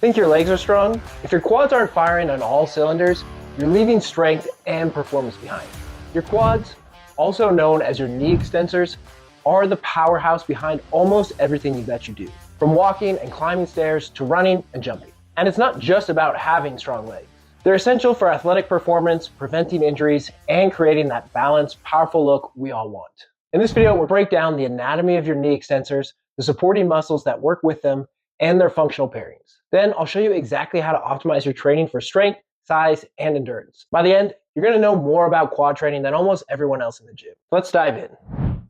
Think your legs are strong? If your quads aren't firing on all cylinders, you're leaving strength and performance behind. Your quads, also known as your knee extensors, are the powerhouse behind almost everything that you do, from walking and climbing stairs to running and jumping. And it's not just about having strong legs. They're essential for athletic performance, preventing injuries, and creating that balanced, powerful look we all want. In this video, we'll break down the anatomy of your knee extensors, the supporting muscles that work with them, and their functional pairings. Then I'll show you exactly how to optimize your training for strength, size, and endurance. By the end, you're going to know more about quad training than almost everyone else in the gym. Let's dive in.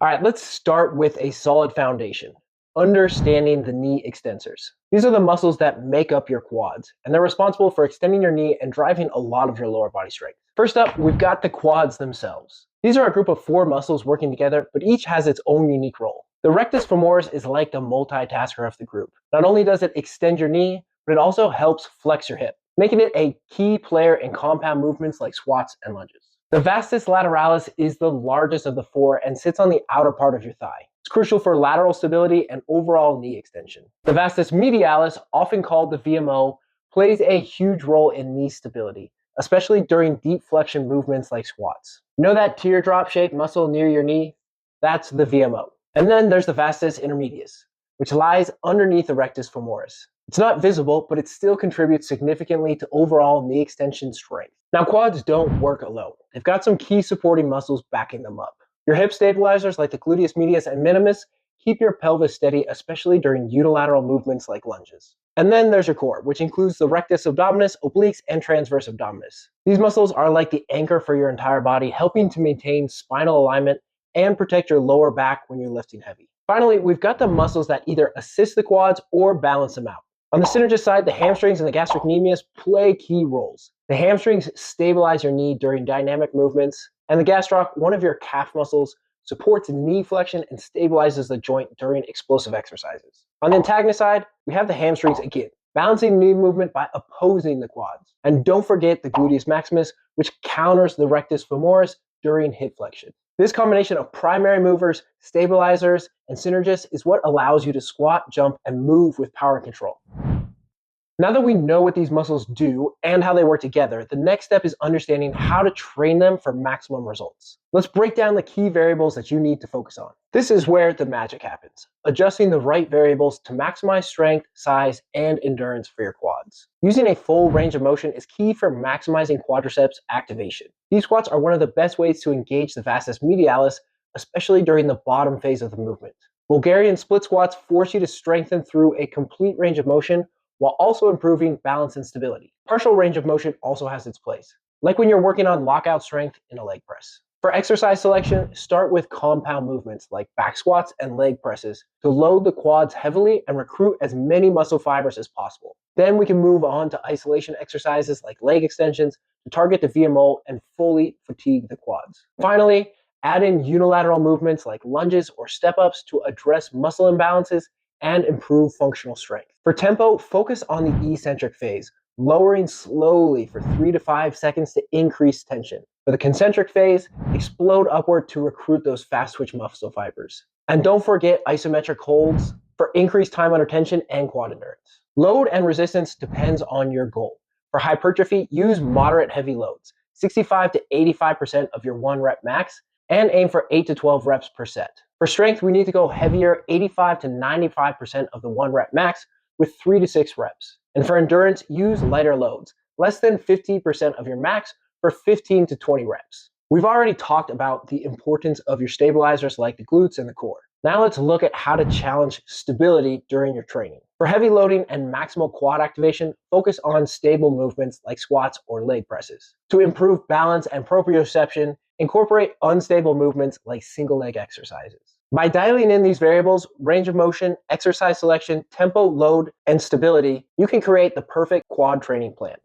All right, let's start with a solid foundation. Understanding the knee extensors. These are the muscles that make up your quads, and they're responsible for extending your knee and driving a lot of your lower body strength. First up, we've got the quads themselves. These are a group of 4 muscles working together, but each has its own unique role. The rectus femoris is like the multitasker of the group. Not only does it extend your knee, but it also helps flex your hip, making it a key player in compound movements like squats and lunges. The vastus lateralis is the largest of the 4 and sits on the outer part of your thigh. It's crucial for lateral stability and overall knee extension. The vastus medialis, often called the VMO, plays a huge role in knee stability, especially during deep flexion movements like squats. You know that teardrop-shaped muscle near your knee? That's the VMO. And then there's the vastus intermedius, which lies underneath the rectus femoris. It's not visible, but it still contributes significantly to overall knee extension strength. Now, quads don't work alone. They've got some key supporting muscles backing them up. Your hip stabilizers like the gluteus medius and minimus keep your pelvis steady, especially during unilateral movements like lunges. And then there's your core, which includes the rectus abdominis, obliques, and transverse abdominis. These muscles are like the anchor for your entire body, helping to maintain spinal alignment and protect your lower back when you're lifting heavy. Finally, we've got the muscles that either assist the quads or balance them out. On the synergist side, the hamstrings and the gastrocnemius play key roles. The hamstrings stabilize your knee during dynamic movements, and the gastroc, one of your calf muscles, supports knee flexion and stabilizes the joint during explosive exercises. On the antagonist side, we have the hamstrings again, balancing knee movement by opposing the quads. And don't forget the gluteus maximus, which counters the rectus femoris during hip flexion. This combination of primary movers, stabilizers, and synergists is what allows you to squat, jump, and move with power and control. Now that we know what these muscles do and how they work together, the next step is understanding how to train them for maximum results. Let's break down the key variables that you need to focus on. This is where the magic happens, adjusting the right variables to maximize strength, size, and endurance for your quads. Using a full range of motion is key for maximizing quadriceps activation. These squats are one of the best ways to engage the vastus medialis, especially during the bottom phase of the movement. Bulgarian split squats force you to strengthen through a complete range of motion while also improving balance and stability. Partial range of motion also has its place, like when you're working on lockout strength in a leg press. For exercise selection, start with compound movements like back squats and leg presses to load the quads heavily and recruit as many muscle fibers as possible. Then we can move on to isolation exercises like leg extensions to target the VMO and fully fatigue the quads. Finally, add in unilateral movements like lunges or step-ups to address muscle imbalances and improve functional strength. For tempo, focus on the eccentric phase, lowering slowly for 3 to 5 seconds to increase tension. For the concentric phase, explode upward to recruit those fast twitch muscle fibers. And don't forget isometric holds for increased time under tension and quad endurance. Load and resistance depends on your goal. For hypertrophy, use moderate heavy loads, 65 to 85% of your 1 rep max, and aim for 8 to 12 reps per set. For strength, we need to go heavier, 85 to 95% of the 1 rep max with 3 to 6 reps. And for endurance, use lighter loads, less than 50% of your max for 15 to 20 reps. We've already talked about the importance of your stabilizers like the glutes and the core. Now let's look at how to challenge stability during your training. For heavy loading and maximal quad activation, focus on stable movements like squats or leg presses. To improve balance and proprioception, incorporate unstable movements like single leg exercises. By dialing in these variables, range of motion, exercise selection, tempo, load, and stability, you can create the perfect quad training plan.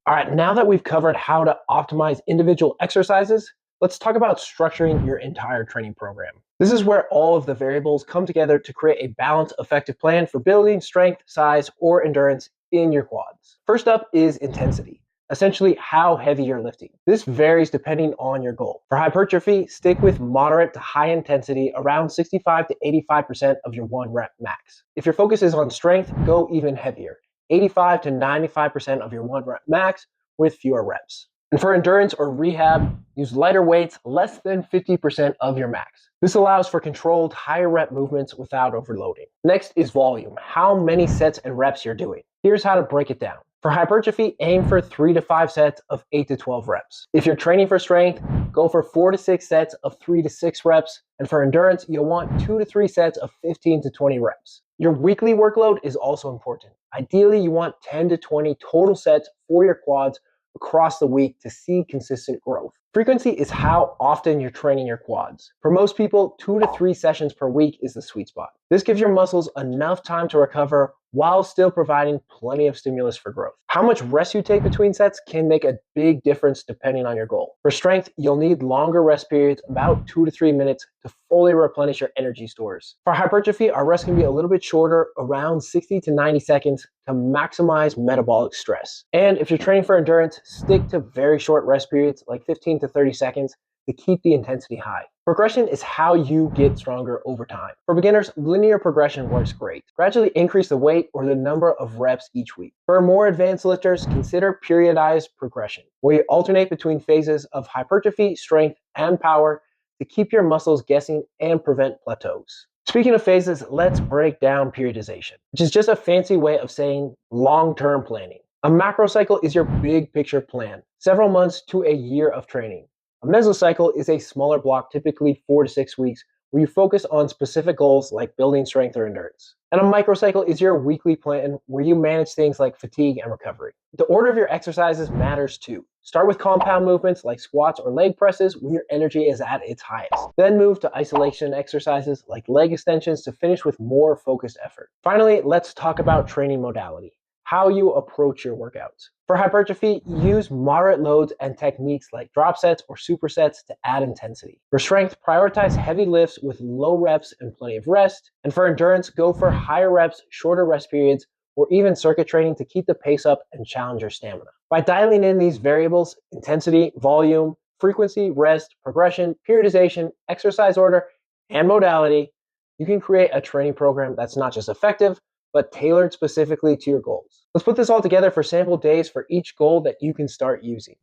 All right, now that we've covered how to optimize individual exercises, let's talk about structuring your entire training program. This is where all of the variables come together to create a balanced, effective plan for building strength, size, or endurance in your quads. First up is intensity. Essentially, how heavy you're lifting. This varies depending on your goal. For hypertrophy, stick with moderate to high intensity, around 65 to 85% of your 1 rep max. If your focus is on strength, go even heavier, 85 to 95% of your 1 rep max with fewer reps. And for endurance or rehab, use lighter weights less than 50% of your max. This allows for controlled higher rep movements without overloading. Next is volume, how many sets and reps you're doing. Here's how to break it down. For hypertrophy, aim for 3 to 5 sets of 8 to 12 reps. If you're training for strength, go for 4 to 6 sets of 3 to 6 reps. And for endurance, you'll want 2 to 3 sets of 15 to 20 reps. Your weekly workload is also important. Ideally, you want 10 to 20 total sets for your quads across the week to see consistent growth. Frequency is how often you're training your quads. For most people, 2 to 3 sessions per week is the sweet spot. This gives your muscles enough time to recover while still providing plenty of stimulus for growth. How much rest you take between sets can make a big difference depending on your goal. For strength, you'll need longer rest periods, about 2 to 3 minutes, to fully replenish your energy stores. For hypertrophy, our rest can be a little bit shorter, around 60 to 90 seconds, to maximize metabolic stress. And if you're training for endurance, stick to very short rest periods, like 15 to 30 seconds, to keep the intensity high. Progression is how you get stronger over time. For beginners, linear progression works great. Gradually increase the weight or the number of reps each week. For more advanced lifters, consider periodized progression, where you alternate between phases of hypertrophy, strength, and power to keep your muscles guessing and prevent plateaus. Speaking of phases, let's break down periodization, which is just a fancy way of saying long-term planning. A macro cycle is your big picture plan, several months to a year of training. A mesocycle is a smaller block, typically 4 to 6 weeks, where you focus on specific goals like building strength or endurance. And a microcycle is your weekly plan where you manage things like fatigue and recovery. The order of your exercises matters too. Start with compound movements like squats or leg presses when your energy is at its highest. Then move to isolation exercises like leg extensions to finish with more focused effort. Finally, let's talk about training modality, how you approach your workouts. For hypertrophy, use moderate loads and techniques like drop sets or supersets to add intensity. For strength, prioritize heavy lifts with low reps and plenty of rest. And for endurance, go for higher reps, shorter rest periods, or even circuit training to keep the pace up and challenge your stamina. By dialing in these variables, intensity, volume, frequency, rest, progression, periodization, exercise order, and modality, you can create a training program that's not just effective, but tailored specifically to your goals. Let's put this all together for sample days for each goal that you can start using.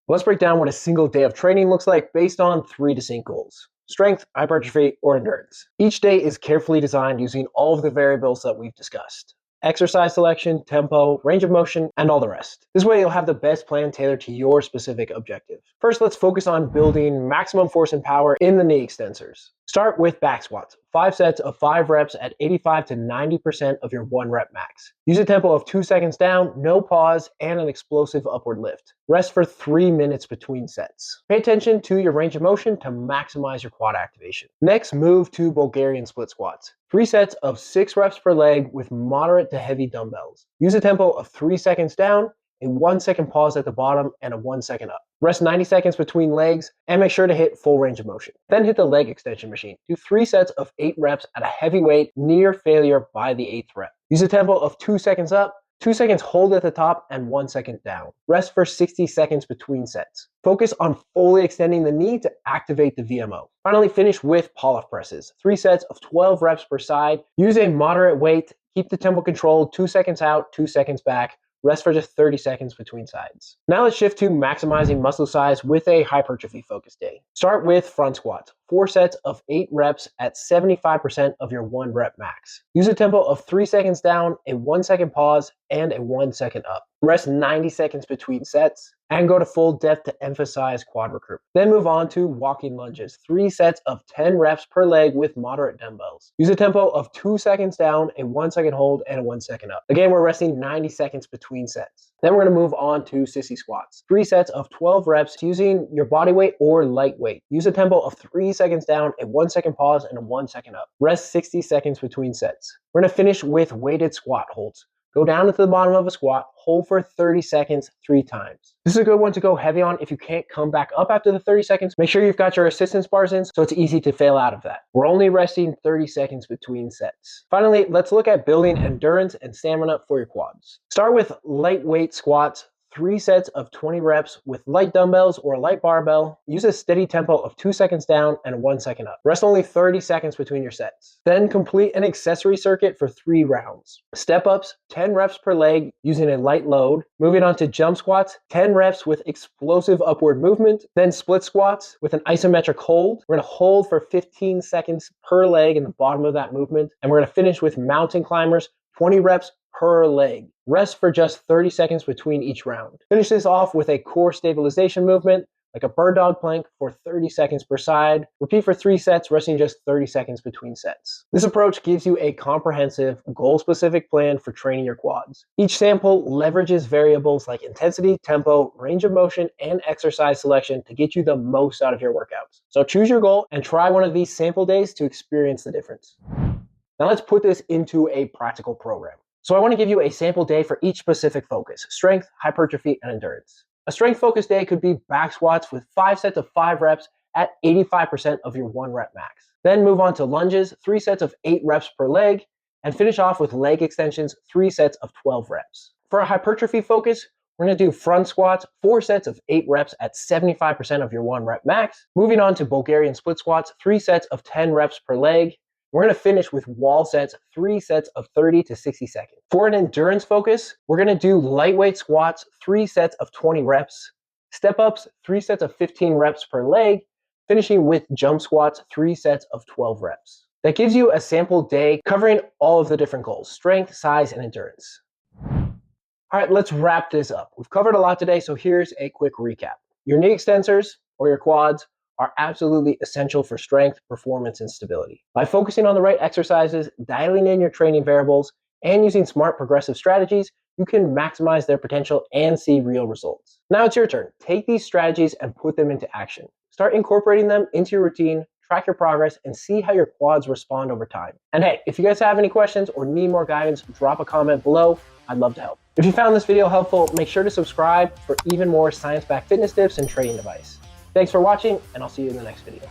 Let's break down what a single day of training looks like based on 3 distinct goals: strength, hypertrophy, or endurance. Each day is carefully designed using all of the variables that we've discussed: exercise selection, tempo, range of motion, and all the rest. This way you'll have the best plan tailored to your specific objective. First, let's focus on building maximum force and power in the knee extensors. Start with back squats, 5 sets of 5 reps at 85 to 90% of your 1 rep max. Use a tempo of 2 seconds down, no pause, and an explosive upward lift. Rest for 3 minutes between sets. Pay attention to your range of motion to maximize your quad activation. Next, move to Bulgarian split squats. 3 sets of 6 reps per leg with moderate to heavy dumbbells. Use a tempo of 3 seconds down, a 1 second pause at the bottom, and a 1 second up. Rest 90 seconds between legs and make sure to hit full range of motion. Then hit the leg extension machine. Do 3 sets of 8 reps at a heavy weight near failure by the 8th rep. Use a tempo of 2 seconds up, 2 seconds hold at the top, and 1 second down. Rest for 60 seconds between sets. Focus on fully extending the knee to activate the VMO. Finally, finish with pull-off presses. 3 sets of 12 reps per side. Use a moderate weight. Keep the tempo controlled, 2 seconds out, 2 seconds back. Rest for just 30 seconds between sides. Now let's shift to maximizing muscle size with a hypertrophy focused day. Start with front squats, 4 sets of 8 reps at 75% of your 1 rep max. Use a tempo of 3 seconds down, a 1 second pause, and a 1 second up. Rest 90 seconds between sets and go to full depth to emphasize quad recruitment. Then move on to walking lunges, 3 sets of 10 reps per leg with moderate dumbbells. Use a tempo of 2 seconds down, a 1 second hold, and a 1 second up. Again, we're resting 90 seconds between sets. Then we're gonna move on to sissy squats, 3 sets of 12 reps using your body weight or light weight. Use a tempo of 3 seconds down, a 1 second pause, and a 1 second up. Rest 60 seconds between sets. We're gonna finish with weighted squat holds. Go down into the bottom of a squat, hold for 30 seconds 3 times. This is a good one to go heavy on if you can't come back up after the 30 seconds. Make sure you've got your assistance bars in so it's easy to fail out of that. We're only resting 30 seconds between sets. Finally, let's look at building endurance and stamina for your quads. Start with lightweight squats, 3 sets of 20 reps with light dumbbells or a light barbell. Use a steady tempo of 2 seconds down and 1 second up. Rest only 30 seconds between your sets. Then complete an accessory circuit for 3 rounds. Step ups, 10 reps per leg using a light load. Moving on to jump squats, 10 reps with explosive upward movement. Then split squats with an isometric hold. We're gonna hold for 15 seconds per leg in the bottom of that movement. And we're gonna finish with mountain climbers, 20 reps per leg. Rest for just 30 seconds between each round. Finish this off with a core stabilization movement, like a bird dog plank for 30 seconds per side. Repeat for 3 sets, resting just 30 seconds between sets. This approach gives you a comprehensive, goal-specific plan for training your quads. Each sample leverages variables like intensity, tempo, range of motion, and exercise selection to get you the most out of your workouts. So choose your goal and try one of these sample days to experience the difference. Now let's put this into a practical program. So I want to give you a sample day for each specific focus: strength, hypertrophy, and endurance. A strength focus day could be back squats with 5 sets of 5 reps at 85% of your 1 rep max. Then move on to lunges, 3 sets of 8 reps per leg, and finish off with leg extensions, 3 sets of 12 reps. For a hypertrophy focus, we're going to do front squats, 4 sets of 8 reps at 75% of your 1 rep max. Moving on to Bulgarian split squats, 3 sets of 10 reps per leg. We're going to finish with wall sets, 3 sets of 30 to 60 seconds. For an endurance focus, we're going to do lightweight squats, 3 sets of 20 reps, step ups, 3 sets of 15 reps per leg, finishing with jump squats, 3 sets of 12 reps. That gives you a sample day covering all of the different goals: strength, size, and endurance. All right, let's wrap this up. We've covered a lot today, so here's a quick recap. Your knee extensors, or your quads, are absolutely essential for strength, performance, and stability. By focusing on the right exercises, dialing in your training variables, and using smart progressive strategies, you can maximize their potential and see real results. Now it's your turn. Take these strategies and put them into action. Start incorporating them into your routine, track your progress, and see how your quads respond over time. And hey, if you guys have any questions or need more guidance, drop a comment below. I'd love to help. If you found this video helpful, make sure to subscribe for even more science-backed fitness tips and training advice. Thanks for watching, and I'll see you in the next video.